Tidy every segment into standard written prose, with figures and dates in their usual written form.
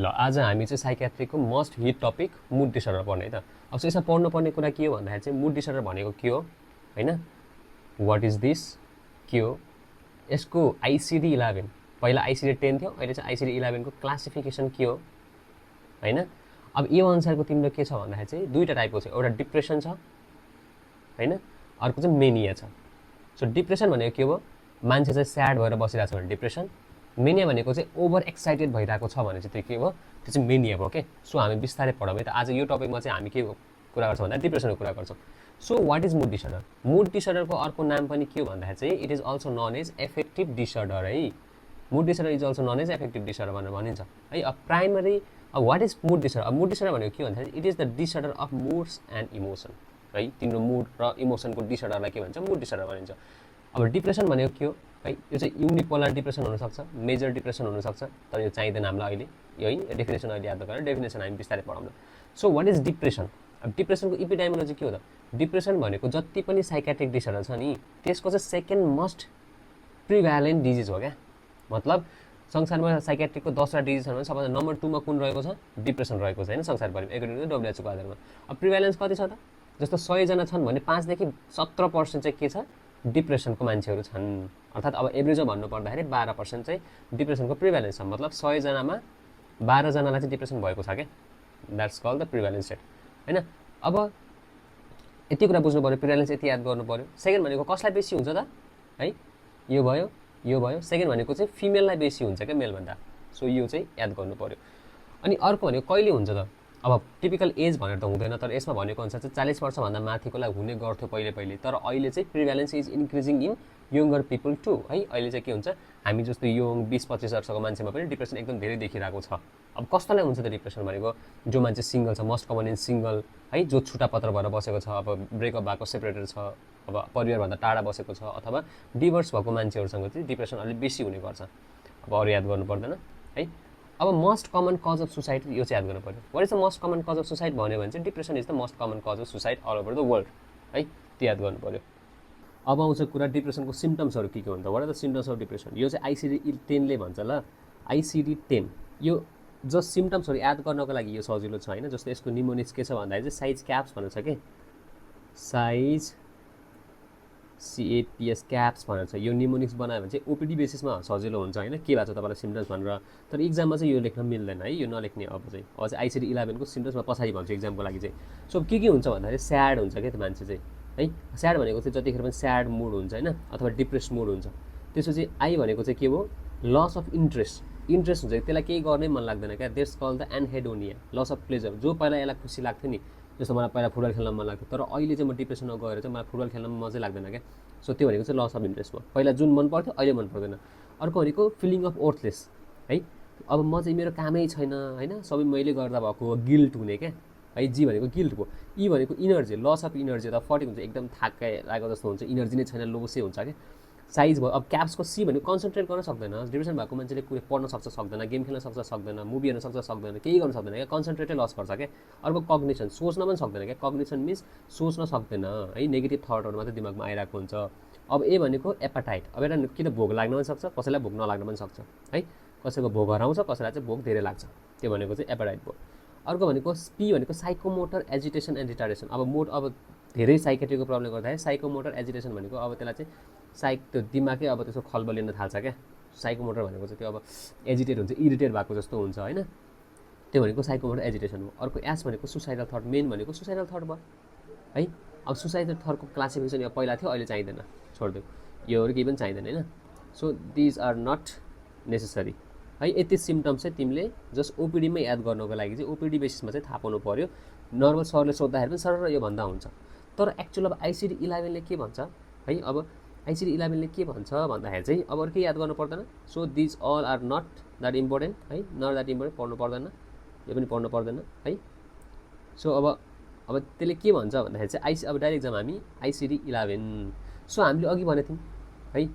ल आज हामी चाहिँ साइकियाट्रीको must hit topic mood disorder पढ्ने है त। अब चाहिँ यसमा पढ्नुपर्ने कुरा के हो भन्दाखेरि चाहिँ मुड डिसअर्डर भनेको के हो होइन, वाट इज दिस, के हो यसको आइसिडी 11, पहिला आइसिडी 10 थियो, अहिले चाहिँ आइसिडी 11 को क्लासिफिकेसन के हो होइन। अब यो अनुसारको तिम्रो के छ भन्दाखेरि चाहिँ दुईवटा टाइपको छ, एउटा डिप्रेसन छ होइन, अर्को चाहिँ मेनिया छ। सो डिप्रेसन भनेको के हो, मान्छे चाहिँ स्याड भएर बसिरहेको छ भने डिप्रेसन। मेनिया भनेको चाहिँ ओभर एक्साइटेड भइरहेको छ भने चाहिँ त्यो के हो, त्यो चाहिँ मेनिया भयो के। सो हामी बिस्तारै पढौँ है त। आज यो टपिकमा चाहिँ हामी के कुरा गर्छौँ भन्दा डिप्रेसनको कुरा गर्छौँ। So what is mood disorder? Mood डिसअर्डरको अर्को नाम पनि के हो भन्दाखेरि चाहिँ it is also known as affective disorder है। Mood disorder is also known as affective disorder भनेर भनिन्छ है। अब primary what is mood disorder? अब मुड डिसअर्डर भनेको के भन्दाखेरि it is the disorder of moods and emotion है। तिम्रो मुड र इमोसनको डिसअर्डरलाई के भन्छ, मुड डिसअर्डर भनिन्छ। अब डिप्रेसन भनेको के हो है, यो चाहिँ युनिपोलर डिप्रेसन हुनसक्छ, मेजर डिप्रेसन हुनसक्छ, तर यो चाहिँदैन हामीलाई अहिले यो है। डेफिनेसन अहिले याद गरेर डेफिनेसन हामी बिस्तारै पढाउँला। So what is depression? अब डिप्रेसनको इपिडाइमोलोजी के हो त? डिप्रेसन भनेको जति पनि साइकेट्रिक डिसअर्डर छ नि त्यसको चाहिँ सेकेन्ड मोस्ट प्रिभ्यालेन्ट डिजिज हो क्या। मतलब संसारमा साइकेट्रिकको 10वटा डिजिज छ भने सबभन्दा नम्बर 2 मा कुन रहेको छ? डिप्रेसन रहेको छ होइन संसारभरिमा, एकोर्डिङ टु WHO को आधारमा। अब प्रिभ्यालेन्स कति छ त? जस्तो 100 जना छन् भने 5 देखि 17% चाहिँ के छ, डिप्रेसनको मान्छेहरू छन्। अर्थात् अब एभरेज भन्नु पर्दाखेरि 12% चाहिँ डिप्रेसनको प्रिभ्यालेन्स छ। मतलब 100 जनामा 12 जनालाई चाहिँ डिप्रेसन भएको छ क्या। That's called the prevalence rate होइन। अब यति कुरा बुझ्नु पऱ्यो, प्रिभ्यालेन्स यति याद गर्नु पऱ्यो। सेकेन्ड भनेको कसलाई बेसी हुन्छ त है, यो भयो। सेकेन्ड भनेको चाहिँ फिमेललाई बेसी हुन्छ क्या मेलभन्दा। सो यो चाहिँ याद गर्नु पऱ्यो। अनि अर्को भनेको कहिले हुन्छ त? अब टिपिकल एज भनेर त हुँदैन, तर यसमा भनेको अनुसार चाहिँ 40 वर्षभन्दा माथिकोलाई हुने गर्थ्यो पहिले, तर अहिले चाहिँ prevalence is increasing in younger people too है। अहिले चाहिँ के हुन्छ, हामी जस्तो यङ 20-25 वर्षको मान्छेमा पनि डिप्रेसन एकदम धेरै देखिरहेको छ। अब कस्तोलाई हुन्छ त डिप्रेसन भनेको? जो मान्छे सिङ्गल छ, मोस्ट कमन इन सिङ्गल है, जो छुट्टापत्र भएर बसेको छ, अब ब्रेकअप भएको, सेपरेटेड छ, अब परिवारभन्दा टाढा बसेको छ, अथवा डिभोर्स भएको मान्छेहरूसँग चाहिँ डिप्रेसन अलिक बेसी हुने गर्छ। अब अरू याद गर्नु पर्दैन है। अब most common cause of suicide यो चाहिँ याद गर्नु पऱ्यो। What is the most common cause of suicide भन्यो भने चाहिँ depression is the most common cause of suicide all over the world है, त्यो याद गर्नु पऱ्यो। अब आउँछ कुरा डिप्रेसनको सिम्टम्सहरू के हुन्छ। What are the symptoms of depression? यो चाहिँ आइसिडी 10 ले भन्छ ल, आइसिडी 10। यो जो सिम्टम्सहरू याद गर्नको लागि यो सजिलो छ होइन। जस्तो यसको निमोनिक्स के छ भन्दाखेरि चाहिँ साइज क्याप्स भनेर छ कि, साइज CAPS क्याप्स भनेर छ। यो निमोनिक्स बनायो भने चाहिँ ओपिडी बेसिसमा सजिलो हुन्छ होइन, के भएको छ तपाईँलाई सिम्टम्स भनेर। तर इक्जाममा चाहिँ यो लेख्न मिल्दैन है, यो नलेख्ने। अब चाहिँ आइसिडी 11 को सिम्टम्समा पछाडि भन्छु इक्जामको लागि चाहिँ। सो के हुन्छ भन्दाखेरि स्याड हुन्छ क्या त्यो मान्छे चाहिँ है। स्याड भनेको चाहिँ जतिखेर पनि स्याड मुड हुन्छ होइन, अथवा डिप्रेस मुड हुन्छ। त्यसपछि आई भनेको चाहिँ के हो, लस अफ इन्ट्रेस्ट हुन्छ, त्यसलाई केही गर्नै मन लाग्दैन क्या। That's called the anhedonia, loss of pleasure. जो पहिला यसलाई खुसी लाग्थ्यो नि, जस्तो मलाई पहिला फुटबल खेल्न मन लाग्थ्यो, तर अहिले चाहिँ म डिप्रेसनमा गएर चाहिँ मलाई फुटबल खेल्न मजै लाग्दैन क्या। सो त्यो भनेको चाहिँ लस अफ इन्ट्रेस्ट भयो। पहिला जुन मन पर्थ्यो अहिले मन पर्दैन। अर्को भनेको फिलिङ अफ वर्थलेस है। अब म चाहिँ मेरो कामै छैन होइन, सबै मैले गर्दा भएको हो, गिल्ट हुने क्या है। जी भनेको गिल्ट भयो। ई भनेको इनर्जी, लस अफ इनर्जी, अथवा फटिक हुन्छ, एकदम थाकै लागेको जस्तो हुन्छ, इनर्जी नै छैन, लोसै हुन्छ क्या। साइज भयो। अब क्याप्सको सी भनेको कन्सन्ट्रेट गर्न सक्दैन। डिप्रेसन भएको मान्छेले कुरो पढ्न सक्छ सक्दैन, गेम खेल्न सक्छ सक्दैन, मुभी हेर्न सक्छ सक्दैन, केही गर्न सक्दैन क्या, कन्सन्ट्रेटै लस गर्छ क्या। अर्को कग्निसन, सोच्न पनि सक्दैन क्या। कग्निसन मिन्स सोच्न सक्दैन है, नेगेटिभ थटहरू मात्रै दिमागमा आइरहेको हुन्छ। अब ए भनेको एपाटाइट। अब एउटा कि त भोक लाग्न पनि सक्छ, कसैलाई भोक नलाग्न पनि सक्छ है। कसैको भोक हराउँछ, कसैलाई चाहिँ भोक धेरै लाग्छ, त्यो भनेको चाहिँ एपाटाइट भयो। अर्को भनेको पी भनेको साइकोमोटर एजिटेसन एन्ड रिटार्डेसन। अब धेरै साइकेट्रीको प्रब्लम गर्दाखेरि साइकोमोटर एजिटेसन भनेको अब त्यसलाई चाहिँ त्यो दिमागै अब त्यसको खलबलिन थाल्छ क्या। साइकोमोटर भनेको चाहिँ त्यो अब एजिटेट हुन्छ, इरिटेट भएको जस्तो हुन्छ होइन, त्यो भनेको साइकोमोटर एजिटेसन हो। अर्को एस भनेको सुसाइडल थट, मेन भनेको सुसाइडल थट भयो है। अब सुसाइडल थटको क्लासिफिकेसन यो पहिला थियो, अहिले चाहिँदैन, छोडिदियो, योहरू केही पनि चाहिँदैन होइन। So these are not necessary है। यति सिम्टम्स चाहिँ तिमीले जस्ट ओपिडीमै याद गर्नको लागि चाहिँ ओपिडी बेसिसमा चाहिँ थाहा पाउनु पऱ्यो। नर्मल सरले सोद्धाखेरि पनि सर यो भन्दा हुन्छ। तर एक्चुअल अब आइसिडी 11 ले के भन्छ है, अब आइसिडी 11 ले के भन्छ भन्दाखेरि चाहिँ अब अरू केही याद गर्नु पर्दैन। So these all are not that important है, नट द्याट इम्पोर्टेन्ट, पढ्नु पर्दैन, यो पनि पढ्नु पर्दैन है। सो अब त्यसले के भन्छ भन्दाखेरि चाहिँ अब डाइरेक्ट जाउँ हामी आइसिडी 11। सो हामीले अघि भनेको थियौँ है,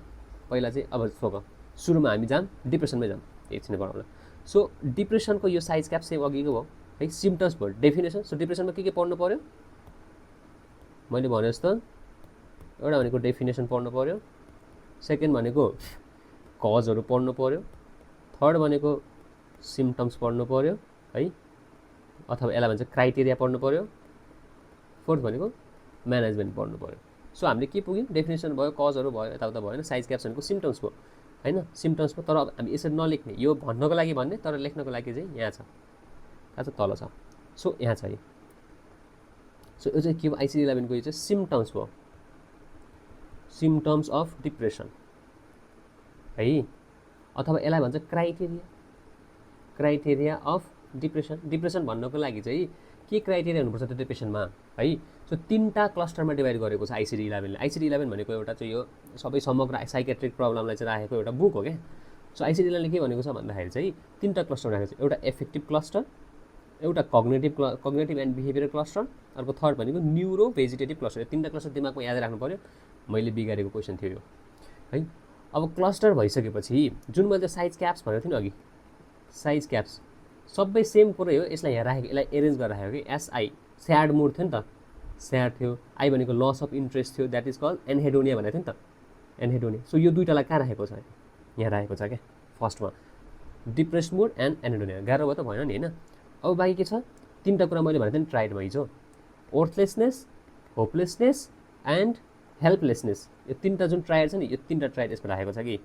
पहिला चाहिँ अब सोक सुरुमा हामी जाऊँ डिप्रेसनमै जाऊँ एकछिन पढाउँला। सो डिप्रेसनको यो साइज क्याप सेम अघिको भयो है, सिम्टम्स भयो, डेफिनेसन। सो डिप्रेसनमा के पढ्नु पऱ्यो मैले भने जस्तो, एउटा भनेको डेफिनेसन पढ्नु पऱ्यो, सेकेन्ड भनेको कजहरू पढ्नु पऱ्यो, थर्ड भनेको सिम्पटम्स पढ्नु पर्यो है, अथवा यसलाई भन्छ क्राइटेरिया पढ्नु पर्यो। फोर्थ भनेको म्यानेजमेन्ट पढ्नु पर्यो। सो हामीले के पुग्यौँ, डेफिनेसन भयो, कजहरू भयो, यताउता भएन, साइज क्याप्स भनेको सिम्पटम्स भयो होइन, सिम्पटम्स भयो। तर अब हामी यसरी नलेख्ने, यो भन्नको लागि भन्ने, तर लेख्नको लागि चाहिँ यहाँ छ, कहाँ छ, तल छ। सो यहाँ छ यो। सो यो चाहिँ के भयो, ICD-11 को यो चाहिँ सिम्पटम्स भयो, सिम्पटम्स अफ डिप्रेसन है, अथवा यसलाई भन्छ criteria, criteria of depression. Depression भन्नको लागि चाहिँ के क्राइटेरिया हुनुपर्छ त्यो डिप्रेसनमा है। सो 3टा क्लस्टरमा डिभाइड गरेको छ ICD-11ले। ICD-11 भनेको एउटा चाहिँ यो सबै समग्र साइकेट्रिक प्रब्लमलाई चाहिँ राखेको एउटा बुक हो क्या। सो ICD-11ले के भनेको छ भन्दाखेरि चाहिँ 3टा क्लस्टर राखेको छ, एउटा एफेक्टिभ क्लस्टर, एउटा कग्नेटिभ एन्ड बिहेभियर क्लस्टर, अर्को थर्ड भनेको न्युरो भेजिटेटिभ क्लस्टर। यो 3टा क्लस्टर दिमागमा याद राख्नु पर्यो, मैले बिगारेको क्वेसन थियो यो है। अब क्लस्टर भइसकेपछि जुन मैले साइज क्याप्स भनेको थिएँ नि अघि, साइज क्याप्स सबै सेम कुरै हो, यसलाई यहाँ राखेको, यसलाई एरेन्ज गरेर राखेको कि SI स्याड मुड थियो नि त, स्याड थियो। आई भनेको लस अफ इन्ट्रेस्ट थियो, द्याट इज कल्ड एनहेडोनिया भनेको थियो नि त, एनहेडोनिया। सो यो दुईटालाई कहाँ राखेको छ, यहाँ राखेको छ क्या फर्स्टमा, डिप्रेस मुड एन्ड एनहेडोनिया। गाह्रो भयो त भएन नि होइन। अब बाँकी के छ, 3टा कुरा मैले भनेको थिएँ नि ट्राइडमा हिजो, वर्थलेसनेस, होपलेसनेस एन्ड हेल्पलेसनेस। यो 3टा जुन ट्राइड छ नि, यो 3टा ट्राइड यसमा राखेको छ कि,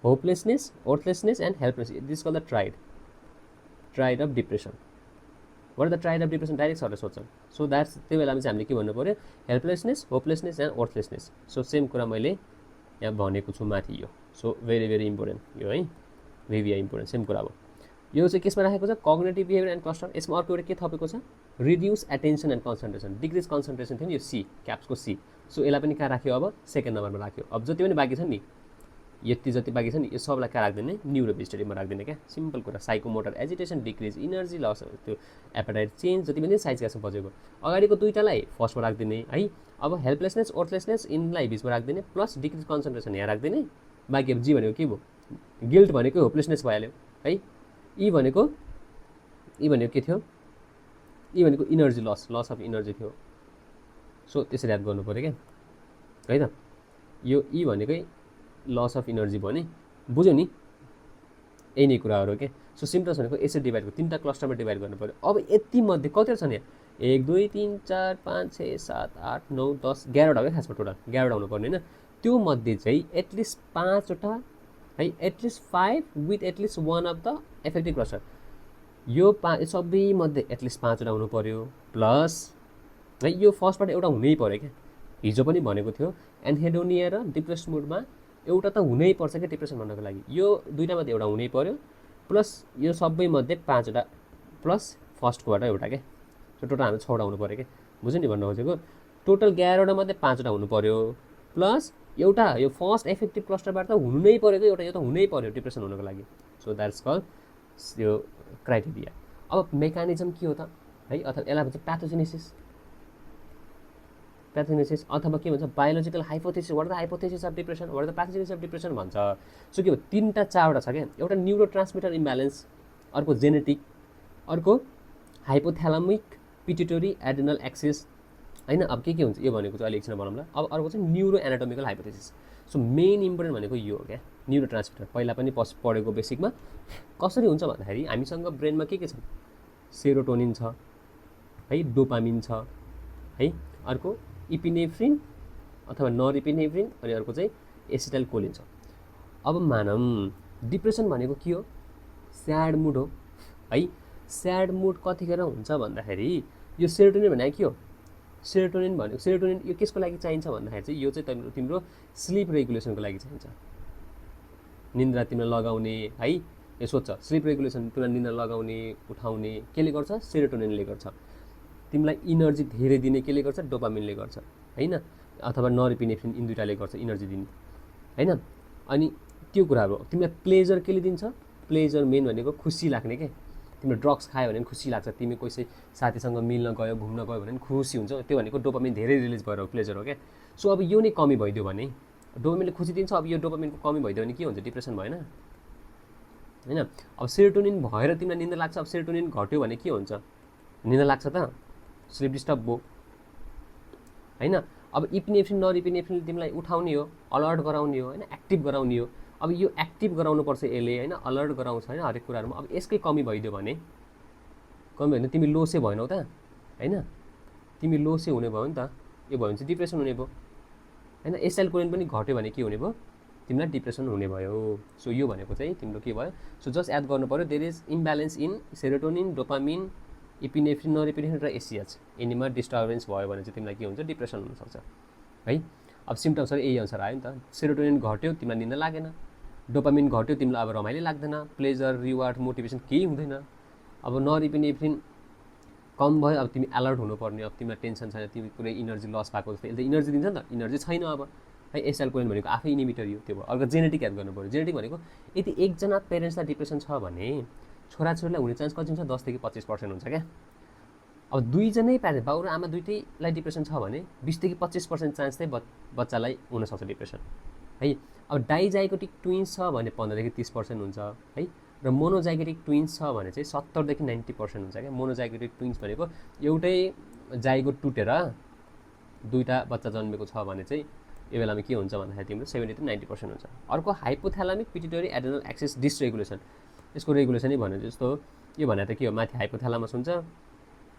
hopelessness, worthlessness and helplessness. This call the triad of depression. What are the triad of depression, direct सरले सोध्छन्। सो द्याट्स, त्यो बेलामा चाहिँ हामीले के भन्नु पऱ्यो, helplessness, hopelessness and worthlessness. So same कुरा मैले यहाँ भनेको छु माथि यो। सो भेरी भेरी इम्पोर्टेन्ट यो है, भेरी इम्पोर्टेन्ट, सेम कुरा अब यो चाहिँ केसमा राखेको छ, कग्नेटिभ बिहेभियर एन्ड क्लस्टर। यसमा अर्को एउटा के थपेको छ, reduce attention and concentration, decrease concentration थियो नि यो C क्याप्सको C। सो यसलाई पनि कहाँ राख्यो, अब सेकेन्ड नम्बरमा राख्यो। अब जति पनि बाँकी छ नि, यति जति बाँकी छ नि, यो सबलाई कहाँ राख्दिने, न्युरो भेजिटेटिभमा राख्दिने क्या, सिम्पल कुरा। Psychomotor agitation, decrease energy loss, त्यो एपेटाइट चेन्ज, जति पनि साइज क्याप्समा बजेको अगाडिको दुईटालाई फर्स्टमा राखिदिने है। अब हेल्पलेसनेस, वर्थलेसनेस यिनलाई बिचमा राखिदिने, प्लस डिक्रिज कन्सन्ट्रेसन यहाँ राखिदिने। बाँकी अब G भनेको के भयो, गिल्ट भनेको होपलेसनेस भइहाल्यो है। ई भनेको के थियो, ई भनेको energy loss, loss of energy थियो। सो त्यसरी याद गर्नु पऱ्यो क्या है त। यो ई भनेकै लस अफ इनर्जी भयो नि, बुझ्यो नि, यही नै कुराहरू के। सो सिम्पटम्स भनेको यसरी डिभाइड गर्नु, 3टा क्लस्टरमा डिभाइड गर्नु पऱ्यो। अब यति मध्ये कतिवटा छ नि, 1 2 3 4 5 6 7 8 9 10 11वटा हो खासमा, टोटल 11वटा हुनुपर्ने होइन। त्यो मध्ये चाहिँ एटलिस्ट 5वटा है, at least 5 with at least 1 of the effective cluster. यो सबै मध्ये एटलिस्ट 5वटा हुनु पर्यो, प्लस है यो फर्स्टबाट एउटा हुनै पर्यो क्या। हिजो पनि भनेको थियो एनहेडोनिया र डिप्रेस मुडमा एउटा त हुनै पर्छ क्या डिप्रेसन भन्नको लागि, यो दुईटामध्ये एउटा हुनै पर्यो, प्लस यो सबै मध्ये 5वटा, प्लस फर्स्टकोबाट एउटा क्या। सो टोटल हाम्रो 6वटा हुनु पर्यो क्या, बुझ्यो नि भन्नु खोजेको। टोटल 11वटा मध्ये 5वटा हुनु पर्यो, प्लस एउटा यो फर्स्ट एफेक्टिभ क्लस्टरबाट त हुनु नै पर्यो क्या, एउटा यो त हुनै पर्यो डिप्रेसन हुनको लागि। सो द्याट्स कल यो क्राइटेरिया। अब मेकानिजम के हो त है, अथवा यसलाई भन्छ प्याथोजेनेसिस, प्याथोजेनेसिस अथवा के भन्छ biological hypothesis. What the hypothesis of depression, what the pathogenesis of depression भन्छ। सो के हो, 3टा 4वटा छ क्या, एउटा न्युरो ट्रान्समिटर इम्ब्यालेन्स, अर्को जेनेटिक, अर्को हाइपोथ्यालामिक पिट्युटरी एड्रिनल एक्सिस होइन। अब के हुन्छ यो भनेको चाहिँ अहिले एकछिन बनाउँला। अब अर्को चाहिँ neuro anatomical hypothesis. So main important भनेको यो हो क्या, न्युरो ट्रान्समिटर। पहिला पनि पढेको बेसिकमा कसरी हुन्छ भन्दाखेरि हामीसँग ब्रेनमा के छ, सेरोटोनिन छ है, डोपामिन छ है, अर्को इपिनेफ्रिन अथवा नरइपिनेफ्रिन, अनि अर्को चाहिँ एसिटाइल कोलिन छ। अब मानौँ डिप्रेसन भनेको के हो, स्याड मुड हो है। स्याड मुड कतिखेर हुन्छ भन्दाखेरि यो सेरोटोनिन भनेको के हो, सेरोटोनिन भनेको, सेरोटोनिन यो केसको लागि चाहिन्छ भन्दाखेरि चाहिँ यो चाहिँ तिम्रो स्लिप रेगुलेसनको लागि चाहिन्छ, निन्द्रा तिमीलाई लगाउने है। यो सोध्छ स्लिप रेगुलेसन, तिमीलाई निन्द्रा लगाउने उठाउने केले गर्छ, सेरोटोनिनले गर्छ। तिमीलाई इनर्जी धेरै दिने केले गर्छ, डोपामिनले गर्छ होइन, अथवा नरइपिनेफ्रिन, यिन दुईटाले गर्छ इनर्जी दिने होइन। अनि त्यो कुराहरू तिमीलाई प्लेजर केले दिन्छ, प्लेजर मेन भनेको खुसी लाग्ने के। तिम्रो ड्रग्स खायो भने खुसी लाग्छ, तिमी कसै साथीसँग मिल्न गयो, घुम्न गयो भने खुसी हुन्छ, त्यो भनेको डोपामिन धेरै रिलिज भएर प्लेजर हो क्या। सो अब यो नै कमी भइदियो भने, डोपामिनले खुसी दिन्छ, अब यो डोपामिनको कमी भइदियो भने के हुन्छ, डिप्रेसन भएन होइन। अब सेरोटोनिन भएर तिमीलाई निन्द्रा लाग्छ, अब सेरोटोनिन घट्यो भने के हुन्छ, निन्द्रा लाग्छ त, स्लिप डिस्टर्ब भयो होइन। अब इपिनेफ्रिन नरइपिनेफ्रिनले तिमीलाई उठाउने हो, अलर्ट गराउने हो होइन, एक्टिभ गराउने हो। अब यो एक्टिभ गराउनुपर्छ यसले होइन, अलर्ट गराउँछ होइन हरेक कुराहरूमा। अब यसकै कमी भइदियो भने तिमी लोसे भएनौ त होइन, तिमी लोसे हुने भयो नि त, यो भयो भने चाहिँ डिप्रेसन हुने भयो होइन। एसिटाइलकोलिन पनि घट्यो भने के हुने भयो, तिमीलाई डिप्रेसन हुने भयो। सो यो भनेको चाहिँ तिम्रो के भयो, सो जस्ट याद गर्नु पऱ्यो there is imbalance in serotonin, dopamine, epinephrine, norepinephrine र एसिएच। यिनीमा डिस्टर्बेन्स भयो भने चाहिँ तिमीलाई के हुन्छ, डिप्रेसन हुनसक्छ है। अब सिम्टम्सहरू यही अनुसार आयो नि त, सेरोटोनिन घट्यो तिमीलाई निन्दा लागेन, डोपामिन घट्यो तिमीलाई अब रमाइलो लाग्दैन, प्लेजर, रिवार्ड, मोटिभेसन केही हुँदैन। अब नोरेपिनेफ्रिन कम भयो, अब तिमी अलर्ट हुनुपर्ने, अब तिमीलाई टेन्सन छैन, तिमी पुरै इनर्जी लस भएको जस्तो, यसले इनर्जी दिन्छ नि त, इनर्जी छैन अब है। एसिटाइलकोलिन भनेको आफै इनिबिटर हो, त्यो भयो। अर्को जेनेटिक याद गर्नु पऱ्यो। जेनेटिक भनेको यदि एकजना पेरेन्ट्सलाई डिप्रेसन छ भने छोराछोरीलाई हुने चान्स कति हुन्छ, 10 देखि 25% हुन्छ क्या। अब दुईजनै प्यारेन्ट, बाउ र आमा दुइटैलाई डिप्रेसन छ भने 20 देखि 25% चान्स चाहिँ बच्चालाई हुनसक्छ डिप्रेसन है। अब डाइजाइगोटिक ट्विन्स छ भने 15 देखि 30% हुन्छ है। र मोनोजाइगोटिक ट्विन्स छ भने चाहिँ 70 देखि 90% हुन्छ क्या। मोनोजाइगोटिक ट्विन्स भनेको एउटै जाइगोट टुटेर दुईवटा बच्चा जन्मेको छ भने चाहिँ यो बेलामा के हुन्छ भन्दाखेरि तिम्रो 70 to 90% हुन्छ। अर्को हाइपोथ्यालामिक पिट्युटरी एड्रेनल एक्सिस डिसरेगुलेसन, यसको रेगुलेसनै भने जस्तो यो भने त के हो, माथि हाइपोथ्यालामस हुन्छ,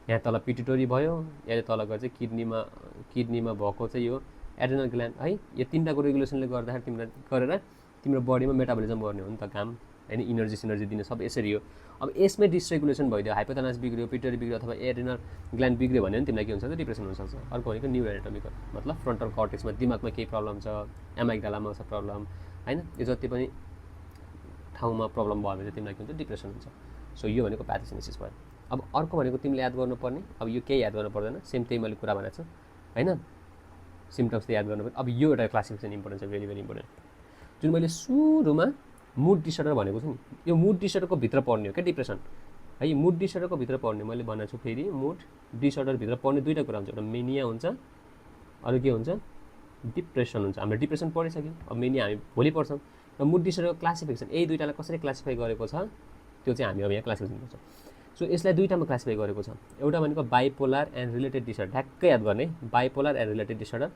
यहाँ तल पिट्युटरी भयो, यहाँ तल गएर चाहिँ किडनीमा भएको चाहिँ यो एड्रेनल ग्ल्यान्ड है। यो तिनवटाको रेगुलेसनले गर्दाखेरि तिम्रो बडीमा मेटाबोलिजम गर्ने हो नि त काम होइन, इनर्जी सिनर्जी दिने सब यसरी हो। अब यसमै डिसरेगुलेसन भइदियो, हाइपोथ्यालामस बिग्रियो, पिट्युटरी बिग्रियो अथवा एड्रेनल ग्ल्यान्ड बिग्रियो भने तिमीलाई के हुन्छ, डिप्रेसन हुनसक्छ। अर्को भनेको न्युरोएनाटोमिकल, मतलब फ्रन्टल कर्टेक्समा दिमागमा केही प्रब्लम छ, एमाइग्डालामा छ प्रब्लम होइन, यो जति पनि ठाउँमा प्रब्लम भयो भने चाहिँ तिमीलाई के हुन्छ, डिप्रेसन हुन्छ। सो यो भनेको प्याथोजेनेसिस भयो। अब अर्को भनेको तिमीले याद गर्नुपर्ने, अब यो केही याद गर्नु पर्दैन, सेम त्यही मैले कुरा भनेको छु होइन, सिम्टम्स त याद गर्नुपर्ने। अब यो एउटा क्लासिफिकेसन इम्पोर्टेन्ट छ, भेरी भेरी इम्पोर्टेन्ट। जुन मैले सुरुमा मुड डिसअर्डर भनेको छु नि, यो मुड डिसअर्डरको भित्र पर्ने हो क्या डिप्रेसन है। मुड डिसअर्डरको भित्र पर्ने मैले भनेको छु फेरि, मुड डिसअर्डरभित्र पर्ने दुईवटा कुरा हुन्छ, एउटा मेनिया हुन्छ, अरू के हुन्छ, डिप्रेसन हुन्छ। हाम्रो डिप्रेसन पढिसक्यो, अब मेनिया हामी भोलि पढ्छौँ। र मुड डिसअर्डरको क्लासिफिकेसन यही दुईवटालाई कसरी क्लासिफाई गरेको छ त्यो चाहिँ हामी अब यहाँ क्लासिफिकेसन गर्छौँ। सो यसलाई दुईवटामा क्लासिफाई गरेको छ, एउटा भनेको बाइपोलर एन्ड रिलेटेड डिसअर्डर, ठ्याक्कै याद गर्ने, bipolar and related disorder.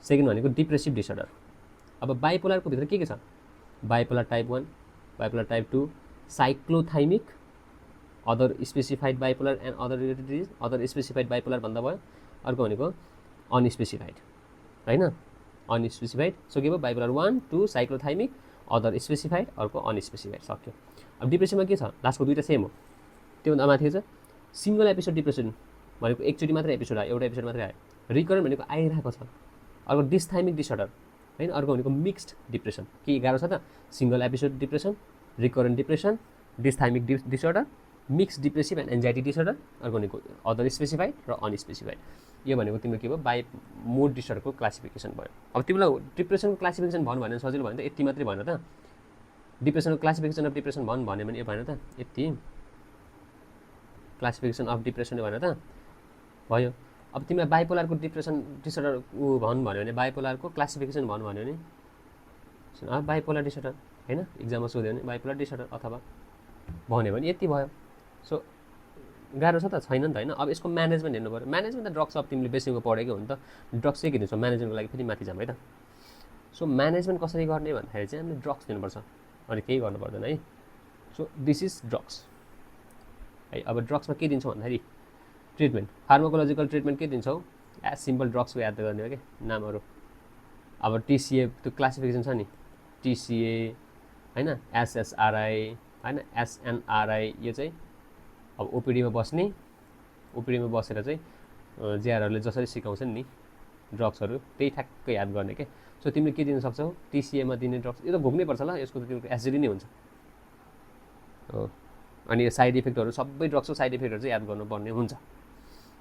Second भनेको डिप्रेसिभ डिसअर्डर। अब बाइपोलरको भित्र के छ, bipolar type 1, bipolar type 2, cyclothymic, other specified bipolar and other related disease, other specified bipolar भन्दा भयो। अर्को भनेको अनस्पेसिफाइड होइन, अनस्पेसिफाइड। सो के भयो, बाइपोलर 1, 2 साइक्लोथाइमिक, अदर स्पेसिफाइड, अर्को अनस्पेसिफाइड, सक्यो। अब डिप्रेसनमा के छ, लास्टको दुईवटा सेम हो, त्योभन्दा माथि छ सिङ्गल एपिसोड डिप्रेसन भनेको एकचोटि मात्रै एपिसोड आयो, एउटा एपिसोड मात्रै आयो। रिकरेन्ट भनेको आइरहेको छ। अर्को डिस्थाइमिक डिसअर्डर होइन, अर्को भनेको मिक्स्ड डिप्रेसन। के गाह्रो छ त, single episode depression, recurrent depression, dysthymic disorder, mixed depressive and anxiety disorder, अर्को भनेको अदर स्पेसिफाइड र अनस्पेसिफाइड। यो भनेको तिम्रो के भयो, बाइ मुड डिसअर्डरको क्लासिफिकेसन भयो। अब तिमीलाई डिप्रेसनको क्लासिफिकेसन भन्नु भने सजिलो भयो नि त, यति मात्रै भएन त। डिप्रेसनको क्लासिफिकेसन अफ डिप्रेसन भन्यो भने यो भएन त, यति क्लासिफिकेसन अफ डिप्रेसन भनेर त भयो। अब तिमीलाई बाइपोलरको डिप्रेसन डिसअर्डर भन्नु भन्यो भने, बाइपोलरको क्लासिफिकेसन भन्नु भन्यो भने बाइपोलर डिसअर्डर होइन, इक्जाममा सोध्यो भने बाइपोलर डिसअर्डर अथवा भन्यो भने यति भयो। सो गाह्रो छ त, छैन नि त होइन। अब यसको म्यानेजमेन्ट हेर्नु पऱ्यो, म्यानेजमेन्ट त ड्रग्स अब तिमीले बेसीको पढेको हो नि त, ड्रग्स चाहिँ के दिन्छौ म्यानेजमेन्टको लागि, फेरि माथि जाऊँ है त। सो म्यानेजमेन्ट कसरी गर्ने भन्दाखेरि चाहिँ हामीले ड्रग्स दिनुपर्छ, अनि केही गर्नु पर्दैन है। सो दिस इज ड्रग्स है। अब ड्रग्समा के दिन्छौँ भन्दाखेरि ट्रिटमेन्ट, फार्माकोलोजिकल ट्रिटमेन्ट के दिन्छौँ, एज सिम्पल ड्रग्सको याद गर्ने हो क्या नामहरू। अब टिसिए त्यो क्लासिफिकेसन छ नि, टिसिए होइन, एसएसआरआई होइन, एसएनआरआई, यो चाहिँ अब ओपिडीमा बस्ने, ओपिडीमा बसेर चाहिँ जेआरहरूले जसरी सिकाउँछन् नि ड्रग्सहरू, त्यही ठ्याक्कै याद गर्ने क्या। सो तिमीले के दिन सक्छौ, टिसिएमा दिने ड्रग्स, यो त भोग्नै पर्छ ल, यसको त तिम्रो एसिडी नै हुन्छ हो। अनि यो साइड इफेक्टहरू, सबै ड्रग्सको साइड इफेक्टहरू चाहिँ याद गर्नुपर्ने हुन्छ।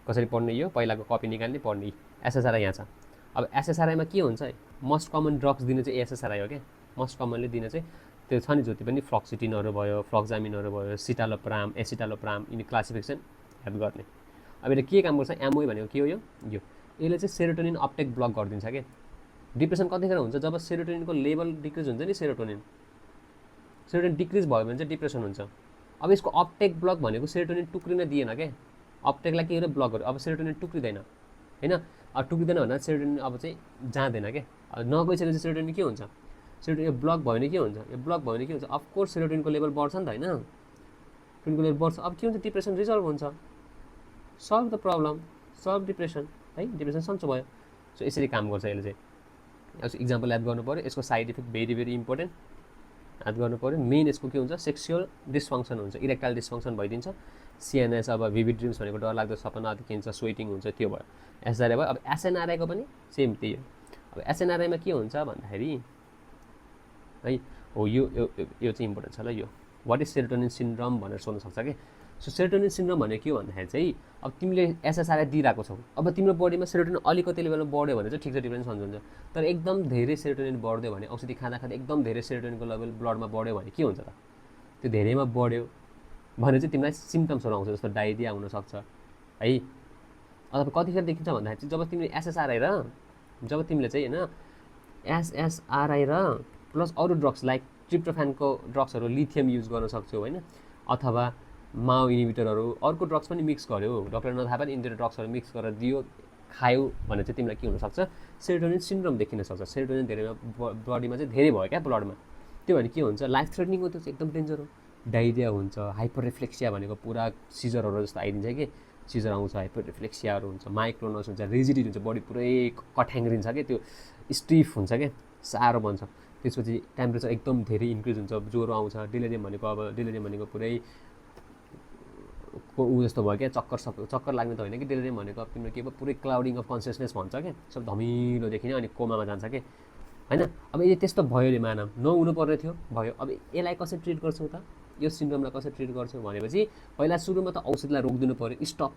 कसरी पढ्ने, यो पहिलाको कपी निकाल्ने, पढ्ने। एसएसआरआई यहाँ छ। अब एसएसआरआईमा के हुन्छ, मोस्ट कमन ड्रग्स दिने चाहिँ एसएसआरआई हो क्या। मोस्ट कमनली दिने चाहिँ त्यो छ नि, जति पनि फ्लक्सिटिनहरू भयो, फ्लक्जामिनहरू भयो, सिटालोप्राम, एसिटालोप्राम, यिनी क्लासिफिकेसन याद गर्ने। अब यसले के काम गर्छ, एमओई भनेको के हो, यो यसले चाहिँ सेरोटोनिन अपटेक ब्लक गरिदिन्छ क्या। डिप्रेसन कतिखेर हुन्छ, जब सेरोटोनिनको लेभल डिक्रिज हुन्छ नि, सेरोटोनिन डिक्रिज भयो भने चाहिँ डिप्रेसन हुन्छ। अब यसको अपटेक ब्लक भनेको सेरोटोनिन टुक्रिन दिएन क्या, अपटेकलाई के गरेर ब्लक गर्यो, अब सेरोटोनिन टुक्रिँदैन होइन। अब टुक्रिँदैन भन्दा सेरोटोनिन अब चाहिँ जाँदैन क्या। अब नगइसकेपछि सेरोटोनिन के हुन्छ, सेरोटोनिन यो ब्लक भयो भने के हुन्छ, यो ब्लक भयो भने के हुन्छ, अफकोर्स सेरोटोनिनको लेभल बढ्छ नि त होइन, सेरोटोनिनको लेभल बढ्छ। अब के हुन्छ, डिप्रेसन रिजल्भ हुन्छ, solve the problem, solve depression है, डिप्रेसन सन्चो भयो। सो यसरी काम गर्छ यसले चाहिँ। यसको इक्जाम्पल याद गर्नु पऱ्यो, यसको side effect very very important याद गर्नु पऱ्यो। मेन यसको के हुन्छ, सेक्सुअल डिसफङ्सन हुन्छ, इरेक्टाइल डिसफङ्सन भइदिन्छ। सिएनएस अब भिभिड ड्रिम्स भनेको डरलाग्दो सपना देखिन्छ, स्वेटिङ हुन्छ, त्यो भयो। एसआरआई भयो। अब एसएनआरआईको पनि सेम त्यही हो। अब एसएनआरआईमा के हुन्छ भन्दाखेरि है, हो यो चाहिँ इम्पोर्टेन्ट छ ल। यो वाट इज सेरोटोनिन सिन्ड्रोम भनेर सोध्न सक्छ कि। सो सेरोटोनिन सिन्ड्रोम भनेको के हो भन्दाखेरि चाहिँ अब तिमीले एसएसआरआई दिइरहेको छौ, अब तिम्रो बडीमा सेरोटोनिन अलिकति लेभलमा बढ्यो भने चाहिँ ठिक छ, डिफ्रेन्स हुन्छ। तर एकदम धेरै सेरोटोनिन बढ्यो भने, औषधि खाँदा एकदम धेरै सेरोटोनिनको लेभल ब्लडमा बढ्यो भने के हुन्छ त, त्यो धेरैमा बढ्यो भने चाहिँ तिमीलाई सिम्टम्सहरू आउँछ, जस्तो डायरिया हुनसक्छ है। अथवा कतिखेर देखिन्छ भन्दाखेरि चाहिँ जब तिमीले एसएसआरआई र जब तिमीले चाहिँ होइन एसएसआरआई र प्लस अरू ड्रग्स लाइक ट्रिप्टोफानको ड्रग्सहरू लिथियम युज गर्न सक्छौ होइन, अथवा माओ इनिभिटरहरू अर्को ड्रग्स पनि मिक्स गर्यो, डक्टरले नथाहा पनि इन्डिया ड्रग्सहरू मिक्स गरेर दियो खायो भने चाहिँ तिमीलाई के हुनसक्छ, सेरोटोनिन सिन्ड्रोम देखिन सक्छ। सेरोटोनिन धेरैमा बडीमा चाहिँ धेरै भयो क्या ब्लडमा, त्यो भने के हुन्छ, लाइफ थ्रेटनिङ हो, त्यो चाहिँ एकदम डेन्जर हो। डायरिया हुन्छ, हाइपर रिफ्लेक्सिया भनेको पुरा सिजरहरू जस्तो आइदिन्छ कि, सिजर आउँछ, हाइपर रिफ्लेक्सियाहरू हुन्छ, माइक्रोनस हुन्छ, रिजिडिटी हुन्छ, बडी पुरै कठ्याङ्ग्रिन्छ क्या, त्यो स्टिफ हुन्छ क्या, साह्रो बन्छ। त्यसपछि टेम्परेचर एकदम धेरै इन्क्रिज हुन्छ, ज्वरो आउँछ, डिलेरियम भनेको अब डिलेरियम भनेको पुरै ऊ जस्तो भयो क्या, चक्कर लाग्ने त होइन कि, डिलेरियम भनेको अब तिम्रो के भयो, पुरै क्लाउडिङ अफ कन्सियसनेस भन्छ क्या, सब धमिलो देखिने अनि कोमामा जान्छ कि होइन। अब यो त्यस्तो भयो अरे मानव, नहुनु पर्ने थियो, भयो। अब यसलाई कसरी ट्रिट गर्छौँ त, यो सिन्ड्रोमलाई कसरी ट्रिट गर्छौँ भनेपछि पहिला सुरुमा त औषधिलाई रोकिदिनु पऱ्यो, स्टप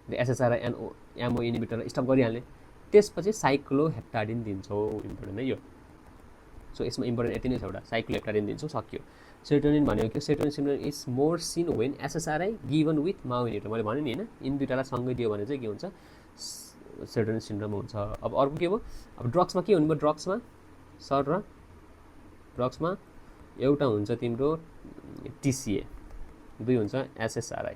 एसएसआरआई एमओ इनिभिटर स्टप गरिहाल्ने, त्यसपछि साइक्लोहेप्टाडिन दिन्छौँ, इम्पोर्टेन्ट है यो। सो यसमा इम्पोर्टेन्ट यति नै छ, एउटा साइक्लोहेप्टाडिन दिन्छौँ, सक्यो। सेरोटोनिन भनेको के, serotonin syndrome is more seen when SSRI given with MAO inhibitor, मैले भने नि होइन, यिनी दुइटालाई सँगै दियो भने चाहिँ के हुन्छ, सेरोटोनिन सिन्ड्रोम हुन्छ। अब अर्को के हो, अब ड्रग्समा के हुनु भयो, ड्रग्समा सर र ड्रग्समा एउटा हुन्छ तिम्रो टिसिए, दुई हुन्छ एसएसआरआई,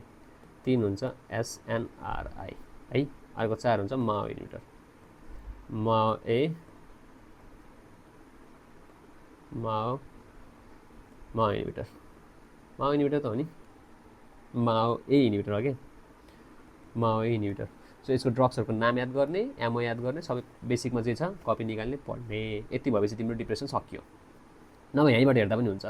तीन हुन्छ एसएनआरआई है, अर्को चार हुन्छ माओ इनिभिटर, माओ इनिभिटर त हो नि, माओ ए इनिभिटर हो क्या, माओ ए इनिभिटर। सो यसको ड्रग्सहरूको नाम याद गर्ने, एमओ याद गर्ने, सबै बेसिकमा चाहिँ छ, कपी निकाल्ने, पढ्ने, यति भएपछि तिम्रो डिप्रेसन सकियो। नभए यहीँबाट हेर्दा पनि हुन्छ।